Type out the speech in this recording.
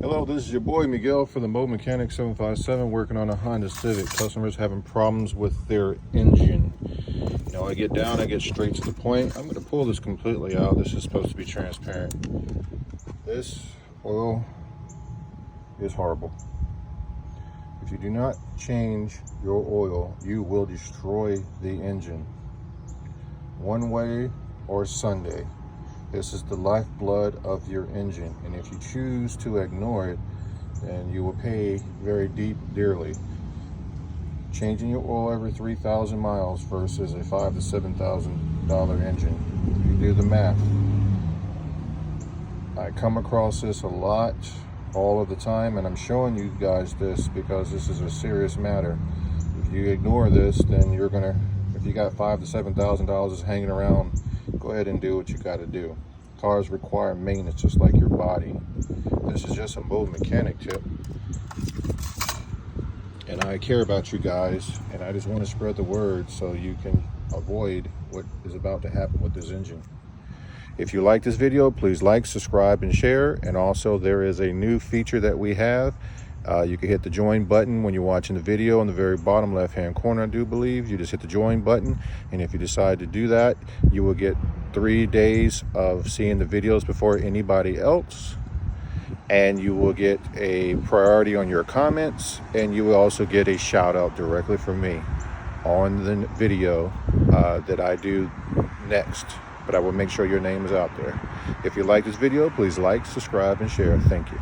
Hello, this is your boy Miguel for the Mobile Mechanic 757, working on a Honda Civic. Customers having problems with their engine. You know, I get down, I get straight to the point. I'm going to pull this completely out. This is supposed to be transparent. This oil is horrible. If you do not change your oil, you will destroy the engine. One way or Sunday. This is the lifeblood of your engine, and if you choose to ignore it, then you will pay very dearly. Changing your oil every 3,000 miles versus a $5,000 to $7,000 engine. You do the math. I come across this a lot, all of the time, and I'm showing you guys this because this is a serious matter. If you ignore this, then you're gonna, if you got $5,000 to $7,000 hanging around, go ahead and do what you got to do. Cars require maintenance just like your body. This is just a mobile mechanic tip, and I care about you guys, and I just want to spread the word so you can avoid what is about to happen with this engine. If you like this video, please like, subscribe, and share. And also, there is a new feature that we have. You can hit the join button when you're watching the video in the very bottom left hand corner, I do believe. You just hit the join button, and if you decide to do that, you will get 3 days of seeing the videos before anybody else, and you will get a priority on your comments, and you will also get a shout out directly from me on the video that I do next. But I will make sure your name is out there. If you like this video, please like, subscribe, and share. Thank you.